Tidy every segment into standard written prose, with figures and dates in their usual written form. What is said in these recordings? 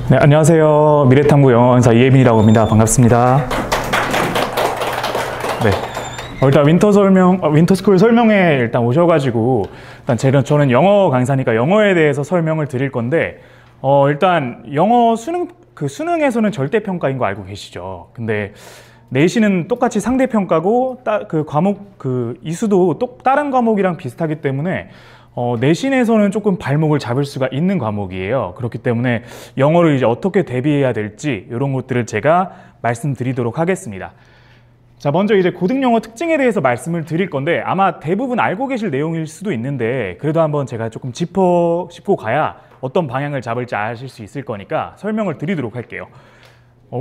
네, 안녕하세요. 미래탐구 영어 강사 이혜빈이라고 합니다. 반갑습니다. 네. 일단 윈터스쿨 설명회 일단 오셔가지고, 일단 저는 영어 강사니까 영어에 대해서 설명을 드릴 건데, 일단 영어 수능에서는 절대평가인 거 알고 계시죠? 근데 내신은 똑같이 상대평가고, 이수도 다른 과목이랑 비슷하기 때문에, 내신에서는 조금 발목을 잡을 수가 있는 과목이에요. 그렇기 때문에 영어를 이제 어떻게 대비해야 될지 이런 것들을 제가 말씀드리도록 하겠습니다. 자, 먼저 이제 고등영어 특징에 대해서 말씀을 드릴 건데 아마 대부분 알고 계실 내용일 수도 있는데 그래도 한번 제가 조금 짚고 가야 어떤 방향을 잡을지 아실 수 있을 거니까 설명을 드리도록 할게요.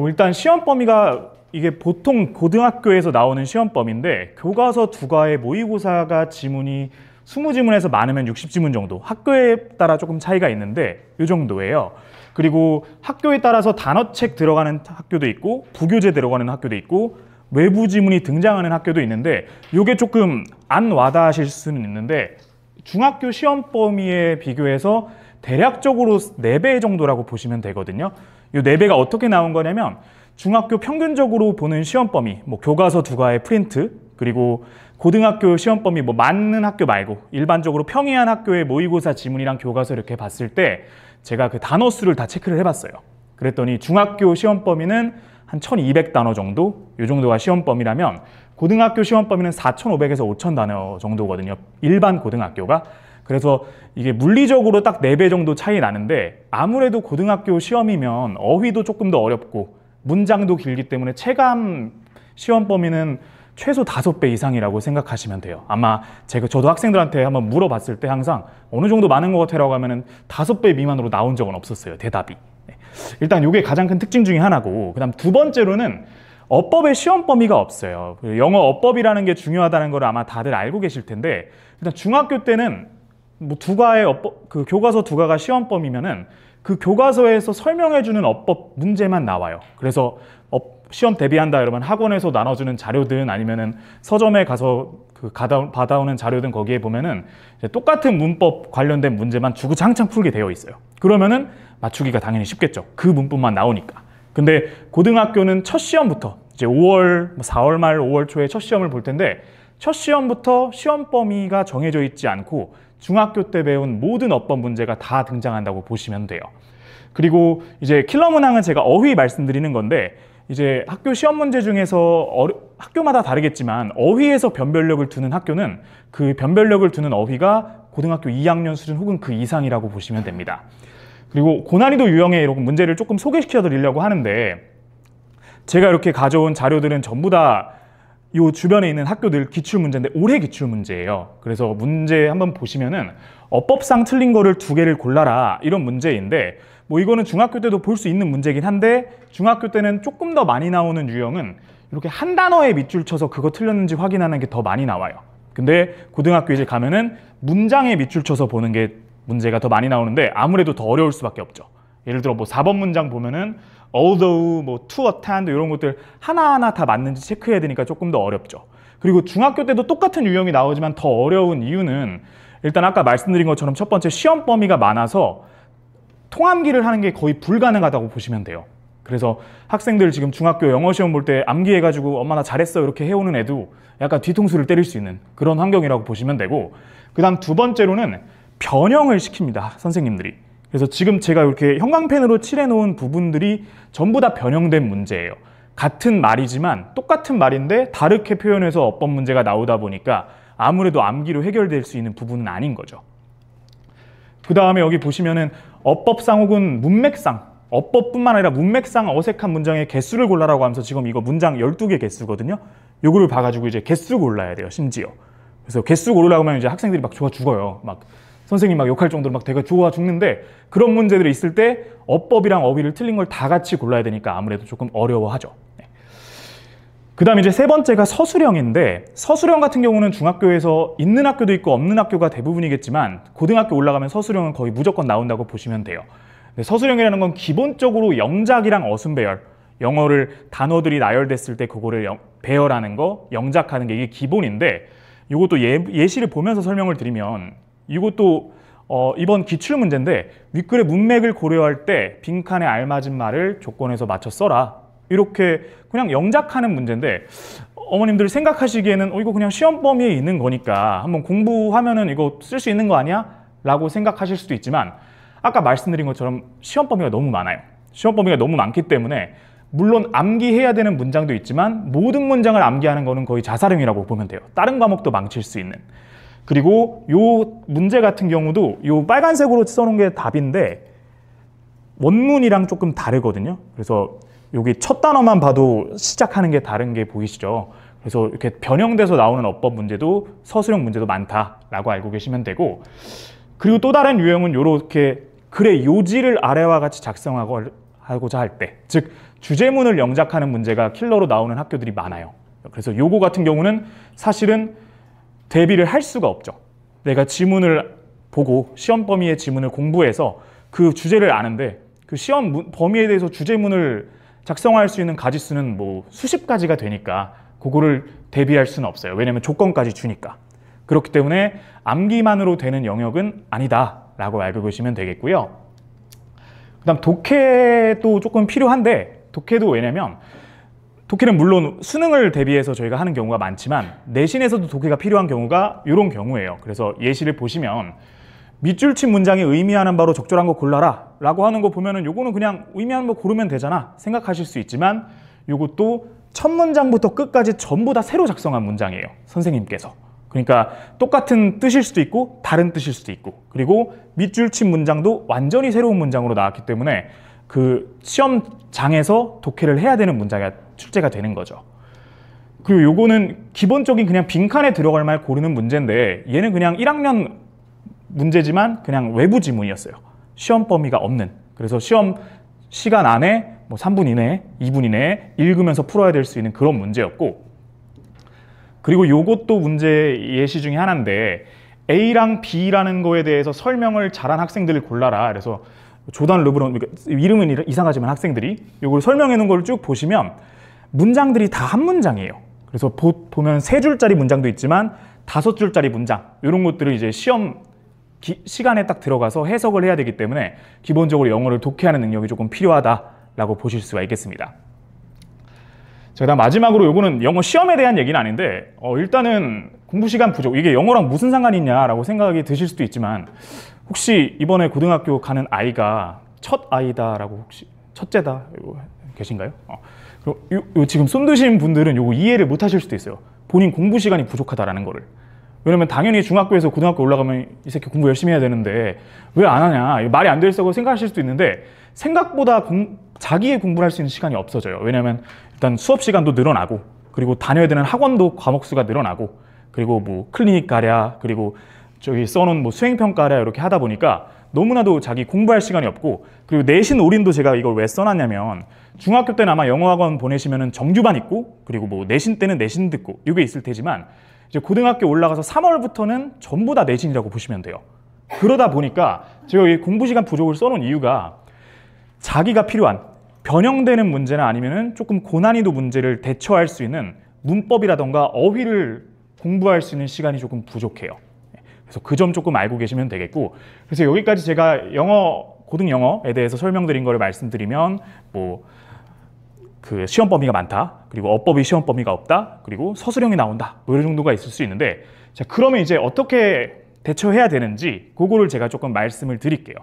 일단 시험 범위가 이게 보통 고등학교에서 나오는 시험 범위인데 교과서 두 과의 모의고사가 지문이 20지문에서 많으면 60지문 정도, 학교에 따라 조금 차이가 있는데 이 정도예요. 그리고 학교에 따라서 단어책 들어가는 학교도 있고 부교재 들어가는 학교도 있고 외부 지문이 등장하는 학교도 있는데 이게 조금 안 와닿으실 수는 있는데 중학교 시험 범위에 비교해서 대략적으로 4배 정도라고 보시면 되거든요. 이 4배가 어떻게 나온 거냐면 중학교 평균적으로 보는 시험 범위, 교과서 두 과의 프린트, 그리고 고등학교 시험 범위 맞는 학교 말고 일반적으로 평이한 학교의 모의고사 지문이랑 교과서 이렇게 봤을 때 제가 그 단어 수를 다 체크를 해봤어요. 그랬더니 중학교 시험 범위는 한 1200단어 정도, 이 정도가 시험 범위라면 고등학교 시험 범위는 4500에서 5000단어 정도거든요. 일반 고등학교가. 그래서 이게 물리적으로 딱 4배 정도 차이 나는데 아무래도 고등학교 시험이면 어휘도 조금 더 어렵고 문장도 길기 때문에 체감 시험 범위는 최소 5배 이상이라고 생각하시면 돼요. 아마 저도 학생들한테 한번 물어봤을 때 항상 어느 정도 많은 것 같아라고 하면은 5배 미만으로 나온 적은 없었어요, 대답이. 네. 일단 이게 가장 큰 특징 중에 하나고, 그다음 두 번째로는 어법의 시험 범위가 없어요. 영어 어법이라는 게 중요하다는 걸 아마 다들 알고 계실 텐데, 일단 중학교 때는 두 과의 교과서 두 과가 시험 범위면은 그 교과서에서 설명해주는 어법 문제만 나와요. 그래서 시험 대비한다 이러면 학원에서 나눠주는 자료든 아니면은 서점에 가서 받아오는 자료든 거기에 보면은 똑같은 문법 관련된 문제만 주구장창 풀게 되어 있어요. 그러면은 맞추기가 당연히 쉽겠죠. 그 문법만 나오니까. 근데 고등학교는 첫 시험부터 이제 4월 말 5월 초에 첫 시험을 볼 텐데 첫 시험부터 시험 범위가 정해져 있지 않고 중학교 때 배운 모든 어법 문제가 다 등장한다고 보시면 돼요. 그리고 이제 킬러 문항은 제가 어휘 말씀드리는 건데 이제 학교 시험 문제 중에서 학교마다 다르겠지만 어휘에서 변별력을 두는 학교는 그 변별력을 두는 어휘가 고등학교 2학년 수준 혹은 그 이상이라고 보시면 됩니다. 그리고 고난이도 유형의 이런 문제를 조금 소개시켜 드리려고 하는데 제가 이렇게 가져온 자료들은 전부 다 이 주변에 있는 학교들 기출문제인데 올해 기출문제예요. 그래서 문제 한번 보시면은 어법상 틀린 거를 2개를 골라라 이런 문제인데 이거는 중학교 때도 볼 수 있는 문제긴 한데 중학교 때는 조금 더 많이 나오는 유형은 이렇게 한 단어에 밑줄 쳐서 그거 틀렸는지 확인하는 게 더 많이 나와요. 근데 고등학교 이제 가면은 문장에 밑줄 쳐서 보는 게 문제가 더 많이 나오는데 아무래도 더 어려울 수밖에 없죠. 예를 들어 4번 문장 보면은 although, to attend 이런 것들 하나하나 다 맞는지 체크해야 되니까 조금 더 어렵죠. 그리고 중학교 때도 똑같은 유형이 나오지만 더 어려운 이유는 일단 아까 말씀드린 것처럼 첫 번째 시험 범위가 많아서 통암기를 하는 게 거의 불가능하다고 보시면 돼요. 그래서 학생들 지금 중학교 영어 시험 볼 때 암기해가지고 엄마 나 잘했어 이렇게 해오는 애도 약간 뒤통수를 때릴 수 있는 그런 환경이라고 보시면 되고, 그 다음 두 번째로는 변형을 시킵니다, 선생님들이. 그래서 지금 제가 이렇게 형광펜으로 칠해놓은 부분들이 전부 다 변형된 문제예요. 같은 말이지만 똑같은 말인데 다르게 표현해서 어법 문제가 나오다 보니까 아무래도 암기로 해결될 수 있는 부분은 아닌 거죠. 그 다음에 여기 보시면은 어법상 혹은 문맥상, 어법뿐만 아니라 문맥상 어색한 문장의 개수를 골라라고 하면서 지금 이거 문장 12개 개수거든요. 요거를 봐가지고 이제 개수 골라야 돼요, 심지어. 그래서 개수 고르라고 하면 이제 학생들이 막 좋아 죽어요. 막 선생님 막 욕할 정도로 막 되게 좋아 죽는데 그런 문제들이 있을 때 어법이랑 어휘를 틀린 걸 다 같이 골라야 되니까 아무래도 조금 어려워하죠. 네. 그 다음에 이제 세 번째가 서술형인데 서술형 같은 경우는 중학교에서 있는 학교도 있고 없는 학교가 대부분이겠지만 고등학교 올라가면 서술형은 거의 무조건 나온다고 보시면 돼요. 서술형이라는 건 기본적으로 영작이랑 어순배열, 영어를 단어들이 나열됐을 때 그거를 배열하는 거, 영작하는 게 이게 기본인데 이것도 예시를 보면서 설명을 드리면 이것도 이번 기출문제인데 윗글의 문맥을 고려할 때 빈칸에 알맞은 말을 조건에서 맞춰 써라. 이렇게 그냥 영작하는 문제인데 어머님들 생각하시기에는 이거 그냥 시험 범위에 있는 거니까 한번 공부하면은 이거 쓸 수 있는 거 아니야? 라고 생각하실 수도 있지만 아까 말씀드린 것처럼 시험 범위가 너무 많아요. 시험 범위가 너무 많기 때문에 물론 암기해야 되는 문장도 있지만 모든 문장을 암기하는 거는 거의 자살행위라고 보면 돼요. 다른 과목도 망칠 수 있는. 그리고 요 문제 같은 경우도 요 빨간색으로 써놓은 게 답인데 원문이랑 조금 다르거든요. 그래서 여기 첫 단어만 봐도 시작하는 게 다른 게 보이시죠? 그래서 이렇게 변형돼서 나오는 어법 문제도 서술형 문제도 많다라고 알고 계시면 되고, 그리고 또 다른 유형은 이렇게 글의 요지를 아래와 같이 작성하고자 할 때, 즉 주제문을 영작하는 문제가 킬러로 나오는 학교들이 많아요. 그래서 요거 같은 경우는 사실은 대비를 할 수가 없죠. 내가 지문을 보고 시험 범위의 지문을 공부해서 그 주제를 아는데 그 시험 범위에 대해서 주제문을 작성할 수 있는 가지수는 뭐 수십 가지가 되니까 그거를 대비할 수는 없어요. 왜냐면 조건까지 주니까. 그렇기 때문에 암기만으로 되는 영역은 아니다라고 알고 계시면 되겠고요. 그다음 독해도 조금 필요한데, 독해도 왜냐면 독해는 물론 수능을 대비해서 저희가 하는 경우가 많지만 내신에서도 독해가 필요한 경우가 이런 경우예요. 그래서 예시를 보시면 밑줄 친 문장이 의미하는 바로 적절한 거 골라라 라고 하는 거 보면은 요거는 그냥 의미하는 거 고르면 되잖아 생각하실 수 있지만, 요것도 첫 문장부터 끝까지 전부 다 새로 작성한 문장이에요, 선생님께서. 그러니까 똑같은 뜻일 수도 있고 다른 뜻일 수도 있고, 그리고 밑줄 친 문장도 완전히 새로운 문장으로 나왔기 때문에 그 시험장에서 독해를 해야 되는 문장이 출제가 되는 거죠. 그리고 요거는 기본적인 그냥 빈칸에 들어갈 말 고르는 문제인데, 얘는 그냥 1학년 문제지만 그냥 외부 지문이었어요. 시험 범위가 없는. 그래서 시험 시간 안에 뭐 3분 이내, 2분 이내에 읽으면서 풀어야 될 수 있는 그런 문제였고, 그리고 요것도 문제 예시 중에 하나인데 A랑 B라는 거에 대해서 설명을 잘한 학생들을 골라라. 그래서 조단 르브론, 이름은 이상하지만 학생들이 요걸 설명해 놓은 걸 쭉 보시면 문장들이 다 한 문장이에요. 그래서 보면 3줄짜리 문장도 있지만 5줄짜리 문장, 이런 것들을 이제 시험 시간에 딱 들어가서 해석을 해야 되기 때문에 기본적으로 영어를 독해하는 능력이 조금 필요하다라고 보실 수가 있겠습니다. 자, 그다음 마지막으로 요거는 영어 시험에 대한 얘기는 아닌데 일단은 공부 시간 부족, 이게 영어랑 무슨 상관이 있냐라고 생각이 드실 수도 있지만, 혹시 이번에 고등학교 가는 아이가 첫 아이다라고 혹시 첫째다 계신가요? 요 지금 손 드신 분들은 요거 이해를 못 하실 수도 있어요. 본인 공부 시간이 부족하다라는 거를. 왜냐면 당연히 중학교에서 고등학교 올라가면 이 새끼 공부 열심히 해야 되는데 왜 안 하냐, 말이 안 되겠다고 생각하실 수도 있는데, 생각보다 자기의 공부를 할 수 있는 시간이 없어져요. 왜냐면 일단 수업 시간도 늘어나고, 그리고 다녀야 되는 학원도 과목 수가 늘어나고, 그리고 뭐 클리닉 가랴, 그리고 저기 써놓은 뭐 수행평가랴 이렇게 하다 보니까 너무나도 자기 공부할 시간이 없고, 그리고 내신 올인도 제가 이걸 왜 써놨냐면, 중학교 때는 아마 영어학원 보내시면은 정규반 있고, 그리고 뭐 내신 때는 내신 듣고 이게 있을 테지만, 이제 고등학교 올라가서 3월부터는 전부 다 내신이라고 보시면 돼요. 그러다 보니까 제가 이 공부 시간 부족을 써놓은 이유가, 자기가 필요한 변형되는 문제나 아니면은 조금 고난이도 문제를 대처할 수 있는 문법이라던가 어휘를 공부할 수 있는 시간이 조금 부족해요. 그래서 그 점 조금 알고 계시면 되겠고, 그래서 여기까지 제가 고등 영어에 대해서 설명드린 거를 말씀드리면, 뭐 그 시험 범위가 많다, 그리고 어법이 시험 범위가 없다, 그리고 서술형이 나온다, 뭐 이런 정도가 있을 수 있는데, 자, 그러면 이제 어떻게 대처해야 되는지 그거를 제가 조금 말씀을 드릴게요.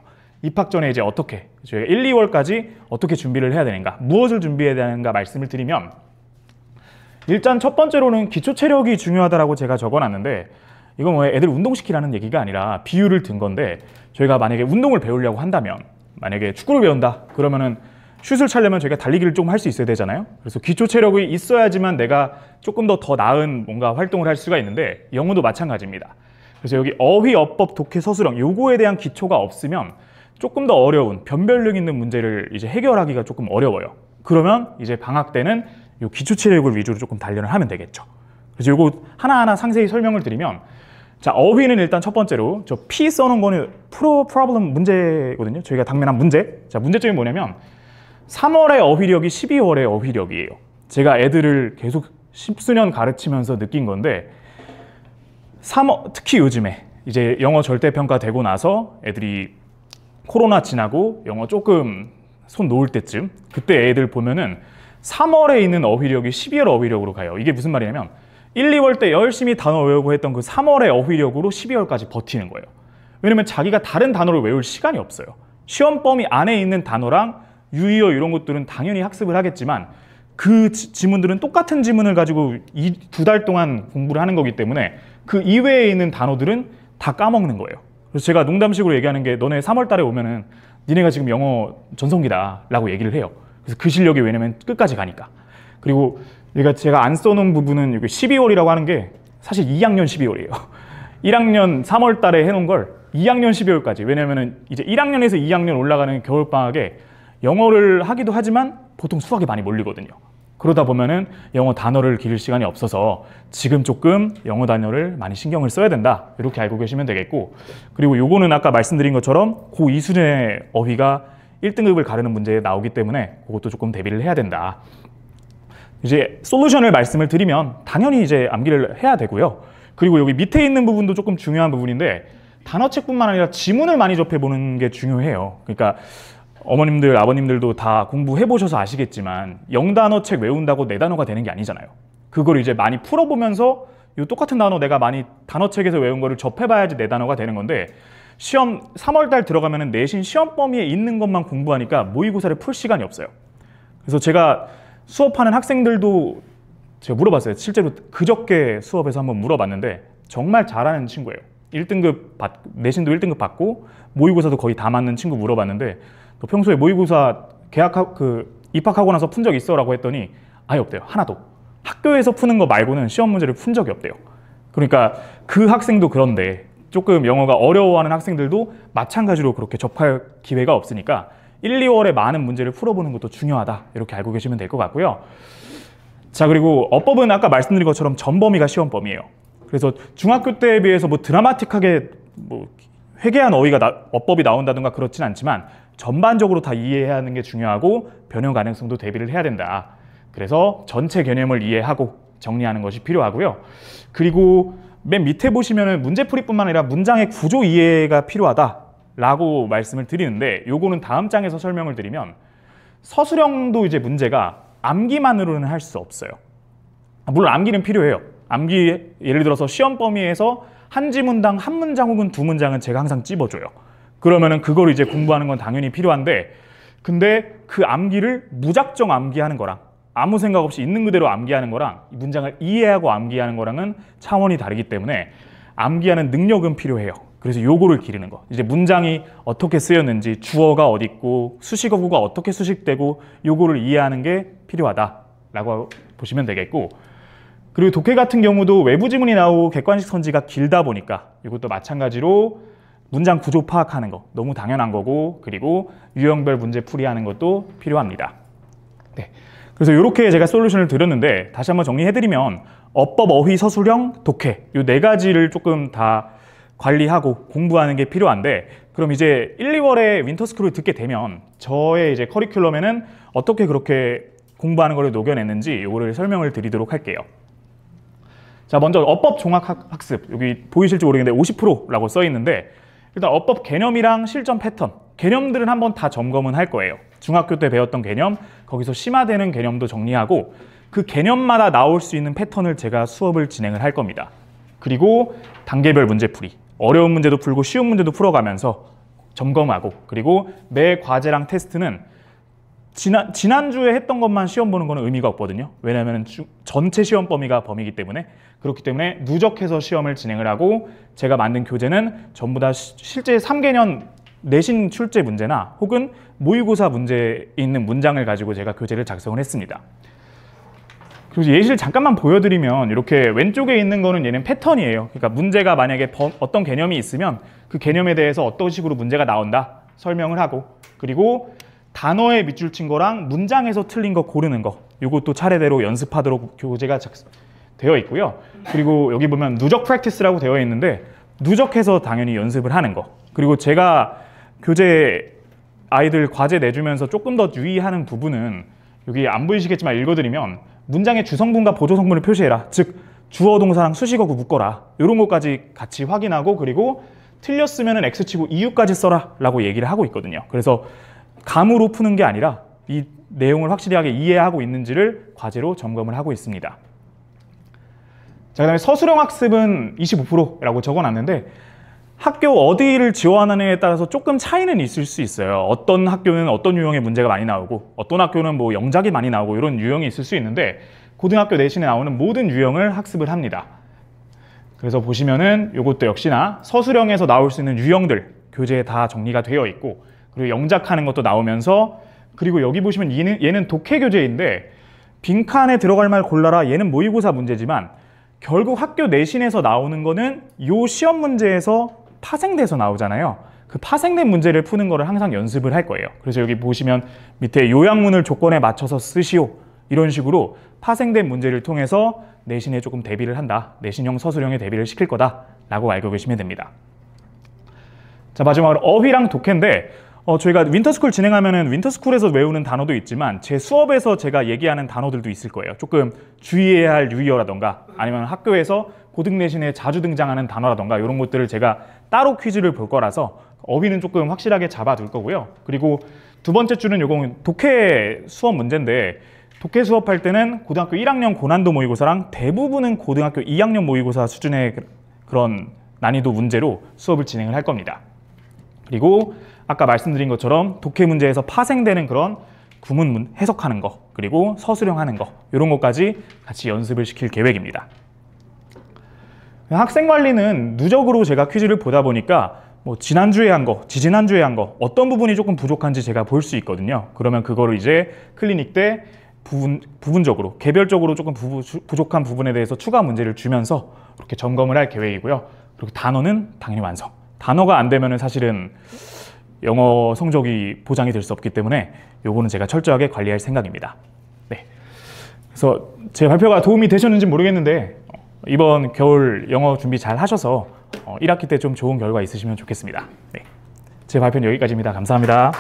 입학 전에 이제 어떻게, 저희가 1, 2월까지 어떻게 준비를 해야 되는가, 무엇을 준비해야 되는가 말씀을 드리면, 일단 첫 번째로는 기초 체력이 중요하다라고 제가 적어놨는데, 이건 뭐 애들 운동시키라는 얘기가 아니라 비유를 든 건데, 저희가 만약에 운동을 배우려고 한다면, 만약에 축구를 배운다 그러면은 슛을 차려면 저희가 달리기를 좀 할 수 있어야 되잖아요. 그래서 기초 체력이 있어야지만 내가 조금 더 나은 뭔가 활동을 할 수가 있는데, 영어도 마찬가지입니다. 그래서 여기 어휘, 어법, 독해, 서술형 요거에 대한 기초가 없으면 조금 더 어려운 변별력 있는 문제를 이제 해결하기가 조금 어려워요. 그러면 이제 방학 때는 요 기초 체력을 위주로 조금 단련을 하면 되겠죠. 그래서 요거 하나하나 상세히 설명을 드리면, 자, 어휘는 일단 첫 번째로 저 P 써놓은 거는 프로블럼 문제거든요. 저희가 당면한 문제. 자, 문제점이 뭐냐면 3월의 어휘력이 12월의 어휘력이에요. 제가 애들을 계속 10수년 가르치면서 느낀 건데, 특히 요즘에 이제 영어 절대평가 되고 나서 애들이 코로나 지나고 영어 조금 손 놓을 때쯤, 그때 애들 보면은 3월에 있는 어휘력이 12월 어휘력으로 가요. 이게 무슨 말이냐면 1, 2월 때 열심히 단어 외우고 했던 그 3월의 어휘력으로 12월까지 버티는 거예요. 왜냐면 자기가 다른 단어를 외울 시간이 없어요. 시험 범위 안에 있는 단어랑 유의어 이런 것들은 당연히 학습을 하겠지만 그 지문들은 똑같은 지문을 가지고 2달 동안 공부를 하는 거기 때문에 그 이외에 있는 단어들은 다 까먹는 거예요. 그래서 제가 농담식으로 얘기하는 게 너네 3월 달에 오면은 니네가 지금 영어 전성기다 라고 얘기를 해요. 그래서 그 실력이 왜냐면 끝까지 가니까. 그리고 제가 안 써놓은 부분은 여기 12월이라고 하는 게 사실 2학년 12월이에요. 1학년 3월 달에 해놓은 걸 2학년 12월까지. 왜냐면은 이제 1학년에서 2학년 올라가는 겨울방학에 영어를 하기도 하지만 보통 수학에 많이 몰리거든요. 그러다 보면은 영어 단어를 기를 시간이 없어서 지금 조금 영어 단어를 많이 신경을 써야 된다. 이렇게 알고 계시면 되겠고, 그리고 요거는 아까 말씀드린 것처럼 고2 수준의 어휘가 1등급을 가르는 문제에 나오기 때문에 그것도 조금 대비를 해야 된다. 이제 솔루션을 말씀을 드리면 당연히 이제 암기를 해야 되고요. 그리고 여기 밑에 있는 부분도 조금 중요한 부분인데 단어책뿐만 아니라 지문을 많이 접해보는 게 중요해요. 그러니까 어머님들, 아버님들도 다 공부해보셔서 아시겠지만 영단어책 외운다고 내 단어가 되는 게 아니잖아요. 그걸 이제 많이 풀어보면서 이 똑같은 단어 내가 많이 단어책에서 외운 거를 접해봐야지 내 단어가 되는 건데 시험 3월 달 들어가면은 내신 시험 범위에 있는 것만 공부하니까 모의고사를 풀 시간이 없어요. 그래서 제가 수업하는 학생들도 제가 물어봤어요. 실제로 그저께 수업에서 한번 물어봤는데 정말 잘하는 친구예요. 1등급 내신도 1등급 받고 모의고사도 거의 다 맞는 친구 물어봤는데 너 평소에 모의고사 입학하고 나서 푼 적 있어? 라고 했더니 아예 없대요. 하나도. 학교에서 푸는 거 말고는 시험 문제를 푼 적이 없대요. 그러니까 그 학생도 그런데 조금 영어가 어려워하는 학생들도 마찬가지로 그렇게 접할 기회가 없으니까 1, 2월에 많은 문제를 풀어보는 것도 중요하다. 이렇게 알고 계시면 될 것 같고요. 자, 그리고 어법은 아까 말씀드린 것처럼 전 범위가 시험 범위예요. 그래서 중학교 때에 비해서 뭐 드라마틱하게 뭐 회개한 어법이 나온다든가 그렇진 않지만 전반적으로 다 이해해야 하는 게 중요하고 변형 가능성도 대비를 해야 된다. 그래서 전체 개념을 이해하고 정리하는 것이 필요하고요. 그리고 맨 밑에 보시면은 문제풀이뿐만 아니라 문장의 구조 이해가 필요하다라고 말씀을 드리는데 요거는 다음 장에서 설명을 드리면 서술형도 이제 문제가 암기만으로는 할 수 없어요. 물론 암기는 필요해요. 암기 예를 들어서 시험 범위에서 한 지문당 한 문장 혹은 두 문장은 제가 항상 찝어줘요. 그러면은 그걸 이제 공부하는 건 당연히 필요한데 근데 그 암기를 무작정 암기하는 거랑 아무 생각 없이 있는 그대로 암기하는 거랑 문장을 이해하고 암기하는 거랑은 차원이 다르기 때문에 암기하는 능력은 필요해요. 그래서 요거를 기르는 거. 이제 문장이 어떻게 쓰였는지 주어가 어디 있고 수식어구가 어떻게 수식되고 요거를 이해하는 게 필요하다라고 보시면 되겠고 그리고 독해 같은 경우도 외부 지문이 나오고 객관식 선지가 길다 보니까 이것도 마찬가지로 문장 구조 파악하는 거 너무 당연한 거고 그리고 유형별 문제 풀이하는 것도 필요합니다. 네. 그래서 이렇게 제가 솔루션을 드렸는데 다시 한번 정리해드리면 어법, 어휘, 서술형, 독해 이 네 가지를 조금 다 관리하고 공부하는 게 필요한데 그럼 이제 1, 2월에 윈터스쿨을 듣게 되면 저의 이제 커리큘럼에는 어떻게 그렇게 공부하는 거를 녹여냈는지 이거를 설명을 드리도록 할게요. 자, 먼저 어법 종합학습 여기 보이실지 모르겠는데 50%라고 써 있는데 일단 어법 개념이랑 실전 패턴 개념들은 한번 다 점검은 할 거예요. 중학교 때 배웠던 개념 거기서 심화되는 개념도 정리하고 그 개념마다 나올 수 있는 패턴을 제가 수업을 진행을 할 겁니다. 그리고 단계별 문제풀이 어려운 문제도 풀고 쉬운 문제도 풀어가면서 점검하고 그리고 매 과제랑 테스트는 지난주에 했던 것만 시험 보는 거는 의미가 없거든요. 왜냐하면 전체 시험 범위이기 때문에 그렇기 때문에 누적해서 시험을 진행을 하고 제가 만든 교재는 전부 다 실제 3개년 내신 출제 문제나 혹은 모의고사 문제에 있는 문장을 가지고 제가 교재를 작성을 했습니다. 그리고 예시를 잠깐만 보여드리면 이렇게 왼쪽에 있는 거는 얘는 패턴이에요. 그러니까 문제가 만약에 어떤 개념이 있으면 그 개념에 대해서 어떤 식으로 문제가 나온다 설명을 하고 그리고 단어에 밑줄 친 거랑 문장에서 틀린 거 고르는 거 이것도 차례대로 연습하도록 교재가 되어 있고요. 그리고 여기 보면 누적 프랙티스라고 되어 있는데 누적해서 당연히 연습을 하는 거 그리고 제가 교재 아이들 과제 내주면서 조금 더 유의하는 부분은 여기 안 보이시겠지만 읽어드리면 문장의 주성분과 보조성분을 표시해라. 즉 주어 동사랑 수식어구 묶어라. 이런 것까지 같이 확인하고 그리고 틀렸으면 X치고 이유까지 써라 라고 얘기를 하고 있거든요. 그래서 감으로 푸는 게 아니라 이 내용을 확실하게 이해하고 있는지를 과제로 점검을 하고 있습니다. 자, 그다음에 서술형 학습은 25%라고 적어놨는데 학교 어디를 지원하느냐에 따라서 조금 차이는 있을 수 있어요. 어떤 학교는 어떤 유형의 문제가 많이 나오고 어떤 학교는 뭐 영작이 많이 나오고 이런 유형이 있을 수 있는데 고등학교 내신에 나오는 모든 유형을 학습을 합니다. 그래서 보시면은 이것도 역시나 서술형에서 나올 수 있는 유형들 교재에 다 정리가 되어 있고 그리고 영작하는 것도 나오면서 그리고 여기 보시면 얘는 독해 교재인데 빈칸에 들어갈 말 골라라. 얘는 모의고사 문제지만 결국 학교 내신에서 나오는 거는 요 시험 문제에서 파생돼서 나오잖아요. 그 파생된 문제를 푸는 거를 항상 연습을 할 거예요. 그래서 여기 보시면 밑에 요약문을 조건에 맞춰서 쓰시오. 이런 식으로 파생된 문제를 통해서 내신에 조금 대비를 한다. 내신형 서술형에 대비를 시킬 거다 라고 알고 계시면 됩니다. 자, 마지막으로 어휘랑 독해인데 저희가 윈터스쿨 진행하면은 윈터스쿨에서 외우는 단어도 있지만 제 수업에서 제가 얘기하는 단어들도 있을 거예요. 조금 주의해야 할 유의어라던가 아니면 학교에서 고등 내신에 자주 등장하는 단어라던가 이런 것들을 제가 따로 퀴즈를 볼 거라서 어휘는 조금 확실하게 잡아둘 거고요. 그리고 두 번째 줄은 요건 독해 수업 문제인데 독해 수업할 때는 고등학교 1학년 고난도 모의고사랑 대부분은 고등학교 2학년 모의고사 수준의 그런 난이도 문제로 수업을 진행을 할 겁니다. 그리고 아까 말씀드린 것처럼 독해 문제에서 파생되는 그런 구문 해석하는 거 그리고 서술형 하는 거 이런 것까지 같이 연습을 시킬 계획입니다. 학생 관리는 누적으로 제가 퀴즈를 보다 보니까 뭐 지난주에 한 거, 지지난주에 한 거 어떤 부분이 조금 부족한지 제가 볼 수 있거든요. 그러면 그거를 이제 클리닉 때 부분적으로 개별적으로 조금 부족한 부분에 대해서 추가 문제를 주면서 이렇게 점검을 할 계획이고요. 그리고 단어는 당연히 완성. 단어가 안 되면은 사실은 영어 성적이 보장이 될 수 없기 때문에 요거는 제가 철저하게 관리할 생각입니다. 네. 그래서 제 발표가 도움이 되셨는지 모르겠는데 이번 겨울 영어 준비 잘 하셔서 1학기 때 좀 좋은 결과 있으시면 좋겠습니다. 네. 제 발표는 여기까지입니다. 감사합니다.